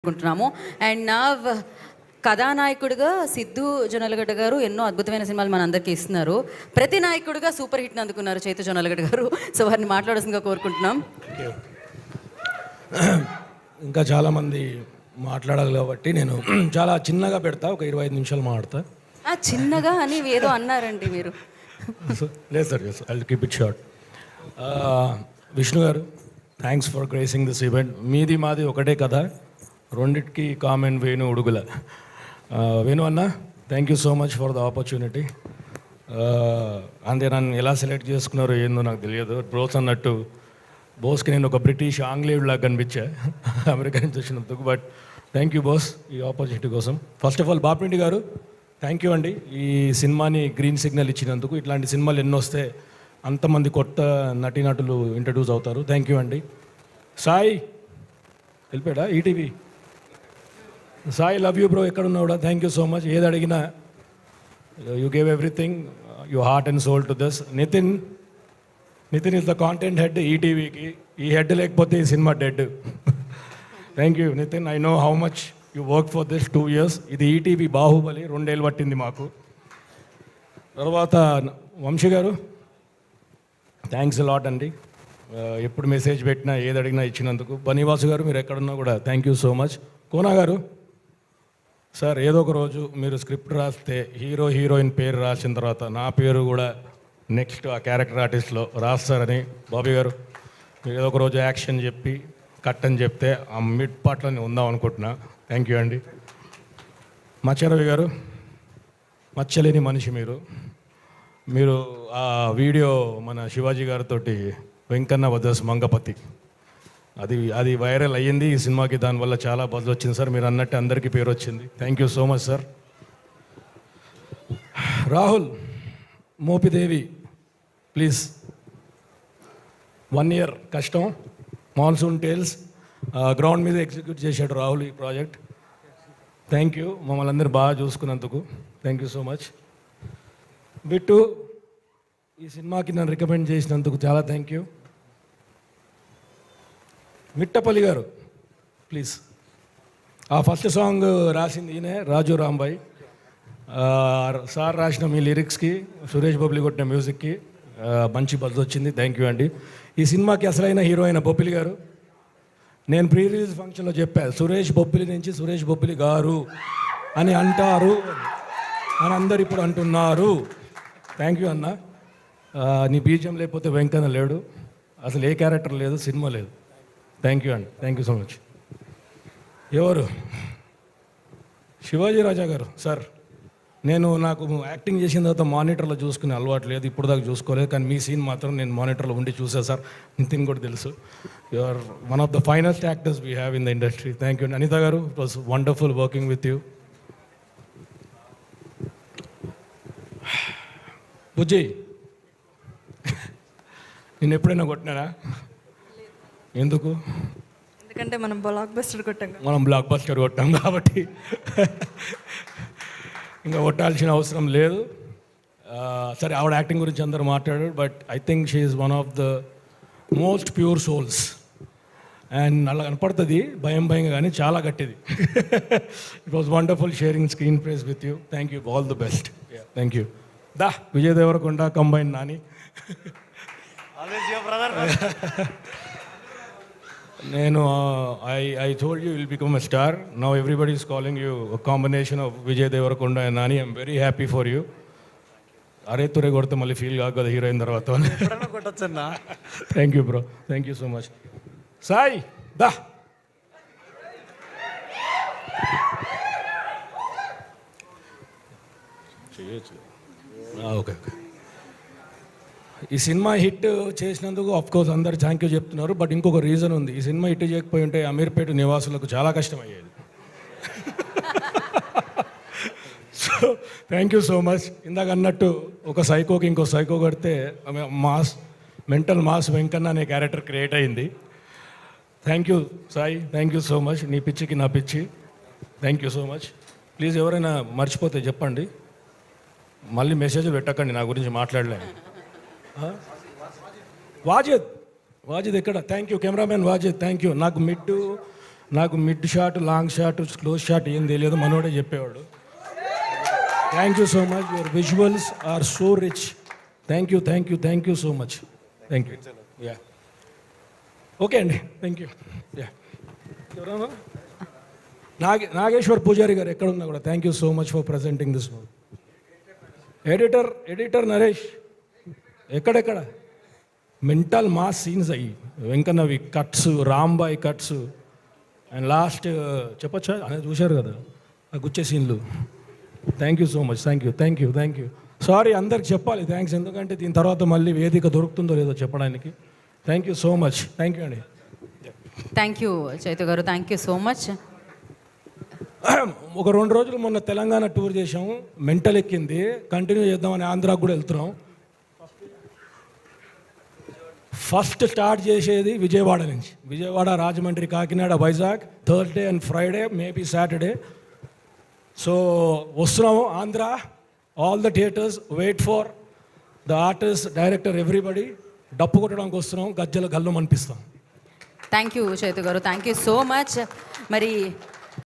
అనుకుంటున్నాము. అండ్ నా కథానాయకుడిగా సిద్ధు జొన్నలగడ్డ గారు ఎన్నో అద్భుతమైన సినిమాలు మనందరికీ ఇస్తున్నారు. ప్రతి నాయకుడిగా సూపర్ హిట్ని అందుకున్నారు చైతు జొన్నలగడ్డ గారు. సో వారిని మాట్లాడాల్సిందిగా కోరుకుంటున్నాం. ఇంకా చాలామంది మాట్లాడాలి కాబట్టి నేను చాలా చిన్నగా పెడతా, ఒక 25 నిమిషాలు మాట్లాడతా. చిన్నగా అని ఏదో అన్నారండి మీరు. లేదు sir, I will keep it short. Vishnu garu, thanks for gracing this event. మీది మాది ఒకటే కదా, రెండిటికి కామెంట్ వేణు ఉడుగుల. వేణు అన్న, thank you so much for the opportunity. అంతే, నన్ను ఎలా సెలెక్ట్ చేసుకున్నారో ఏందో నాకు తెలియదు. బ్రోస్ అన్నట్టు బోస్కి నేను ఒక బ్రిటిష్ ఆంగ్లేయుడు లాగా కనిపించా అమెరికా నుంచి వచ్చినందుకు. బట్ థ్యాంక్ యూ బోస్ ఈ ఆపర్చునిటీ కోసం. ఫస్ట్ ఆఫ్ ఆల్ బాపిరెడ్డి గారు, థ్యాంక్ యూ అండి ఈ సినిమాని గ్రీన్ సిగ్నల్ ఇచ్చినందుకు. ఇట్లాంటి సినిమాలు ఎన్నో వస్తే అంతమంది కొత్త నటీనటులు ఇంట్రడ్యూస్ అవుతారు. థ్యాంక్ యూ అండి. సాయి వెళ్ళిపోయాడా ETV? Sai, love you bro, ఎక్కడ ఉన్నావు కూడా. Thank you so much. ఏది అడిగినా you gave everything, you heart and soul to this. Nithin is the content head ఈటీవీకి. ఈ హెడ్ లేకపోతే ఈ cinema dead. Thank you Nithin, I know how much you work for this 2 years. ఇది ETV Baahubali, 2 ఏళ్ళు పట్టింది మాకు. తర్వాత వంశీ గారు, థ్యాంక్స్ లాట్ అండి. ఎప్పుడు మెసేజ్ పెట్టినా ఏది అడిగినా ఇచ్చినందుకు. బనీవాసు గారు, మీరు ఎక్కడున్నా కూడా thank you so much. Kona గారు సార్, ఏదో ఒక రోజు మీరు స్క్రిప్ట్ రాస్తే హీరో హీరోయిన్ పేరు రాసిన తర్వాత నా పేరు కూడా నెక్స్ట్ ఆ క్యారెక్టర్ ఆర్టిస్ట్లో రాస్తారని. బాబీ గారు, మీరు ఏదో ఒక రోజు యాక్షన్ చెప్పి కట్ అని చెప్తే ఆ మిడ్ పార్ట్లోనే ఉందాం అనుకుంటున్నా. థ్యాంక్ యూ అండి. మచ్చరవి గారు, మచ్చలేని మనిషి మీరు ఆ వీడియో మన శివాజీ గారితో వెంకన్న వదస్ మంగపతి, అది వైరల్ అయ్యింది ఈ సినిమాకి. దానివల్ల చాలా బజ్ వచ్చింది సార్. మీరు అన్నట్టు అందరికీ పేరు వచ్చింది. Thank you so much sir. Rahul Mopidevi, please 1 year కష్టం, మాన్సూన్ టేల్స్ గ్రౌండ్ మీద ఎగ్జిక్యూట్ చేశాడు రాహుల్ ఈ ప్రాజెక్ట్. థ్యాంక్ యూ, మమ్మల్ని అందరూ బాగా చూసుకున్నందుకు. Thank you so much. Bittu, ఈ సినిమాకి నన్ను రికమెండ్ చేసినందుకు చాలా థ్యాంక్ యూ. మిట్టపల్లి గారు, ప్లీజ్. ఆ ఫస్ట్ సాంగ్ రాసింది ఈయనే, రాజు రాంబాయ్ సార్. రాసిన మీ లిరిక్స్కి, సురేష్ బొబ్బిలి కొట్టిన మ్యూజిక్కి మంచి బజ్ వచ్చింది. థ్యాంక్ యూ అండి. ఈ సినిమాకి అసలైన హీరో అయిన బొబ్బిలి గారు, నేను ప్రీ రిలీజ్ ఫంక్షన్లో చెప్పాను, సురేష్ బొబ్బిలి నుంచి సురేష్ బొబ్బిలి గారు అని అంటారు అని అందరు ఇప్పుడు అంటున్నారు. థ్యాంక్ యూ అన్న. నీ బీజం లేకపోతే వెంకన్న లేడు, అసలు ఏ క్యారెక్టర్ లేదు, సినిమా లేదు. థ్యాంక్ యూ అండి. Thank you so much. ఎవరు? శివాజీ రాజా గారు సార్, నాకు యాక్టింగ్ చేసిన తర్వాత మానిటర్లో చూసుకునే అలవాటు లేదు, ఇప్పుడు దాకా చూసుకోలేదు. కానీ మీ సీన్ మాత్రం నేను మానిటర్లో ఉండి చూసా సార్. నితిన్ కూడా తెలుసు. You are one of the finest actors we have in the industry. Thank you. Anitha garu, it was wonderful working with you. Bujji, నేను ఎప్పుడైనా కొట్టినానా? ఎందుకు? ఎందుకంటే మనం బ్లాక్ బస్టర్ కొట్టాం కాబట్టి ఇంకా కొట్టాల్సిన అవసరం లేదు. సరే, ఆవిడ యాక్టింగ్ గురించి అందరూ మాట్లాడారు, but I think she is one of the most pure souls. And అలా కనపడుతుంది భయంగా, కానీ చాలా గట్టిది. It was wonderful sharing screen ప్లేస్ with you. Thank you, all the best. Thank you. Vijay Deverakonda combine Nani. నేను I told you will become a star. Now everybody is calling you combination of Vijay Deverakonda and Nani. I'm very happy for you. అరే తురే కొడితే మళ్ళీ feel కాదు కదా heroine తర్వాత. Thank you bro, thank you so much. Sai దా, okay. ఈ సినిమా హిట్ చేసినందుకు కోర్స్ అందరు థ్యాంక్ యూ చెప్తున్నారు, బట్ ఇంకొక రీజన్ ఉంది. ఈ సినిమా హిట్ చేయకపోయి ఉంటే అమీర్పేట నివాసులకు చాలా కష్టమయ్యేది. So thank you so much. ఇందాక అన్నట్టు ఒక సైకోకి ఇంకో సైకో కడితే మెంటల్ మాస్ వెంకన్న అనే క్యారెక్టర్ క్రియేట్ అయింది. Thank you Sai, thank you so much. నీ పిచ్చికి నా పిచ్చి. Thank you so much. Please ఎవరైనా మర్చిపోతే చెప్పండి, మళ్ళీ మెసేజ్ పెట్టకండి నా గురించి మాట్లాడలే. వాజిద్ ఎక్కడ? Thank you cameraman Wajid, thank you. నాకు మిడ్డు నాకు mid shot, long shot, close shot ఏం తెలియదు, మనోడే చెప్పేవాడు. Thank you so much. Your visuals are so rich. Thank you so much. Thank you. Yeah okay అండి, థ్యాంక్ యూ. యా ఎవరన్నా నాగేశ్వర్ పూజారి గారు ఎక్కడ ఉన్నా కూడా thank you so much for presenting this movie. Editor Naresh ఎక్కడెక్కడ మెంటల్ మాస్ సీన్స్ అయ్యి వెంకన్నవి cuts, Rambai cuts and last చెప్పచ్చా అనేది చూశారు కదా ఆ గుచ్చే సీన్లు. Thank you so much. Thank you. Sorry అందరికి చెప్పాలి థ్యాంక్స్, ఎందుకంటే దీని తర్వాత మళ్ళీ వేదిక దొరుకుతుందో లేదో చెప్పడానికి. Thank you so much. Thank you అండి. Thank you Chaitu garu, thank you so much. ఒక 2 రోజులు మొన్న తెలంగాణ టూర్ చేసాము, మెంటల్ ఎక్కింది, కంటిన్యూ చేద్దామని ఆంధ్రాకు కూడా వెళ్తున్నాం. ఫస్ట్ స్టార్ట్ చేసేది విజయవాడ నుంచి, Vijayawada, Rajahmundry, Kakinada, Vizag, Thursday and Friday, maybe Saturday. So వస్తున్నాము Andhra. All the theatres wait for the artist, director, everybody. డప్పు కొట్టడానికి వస్తున్నాం, గజ్జల గల్లం అనిపిస్తాం. Thank you Chaitu garu, thank you so much. మరి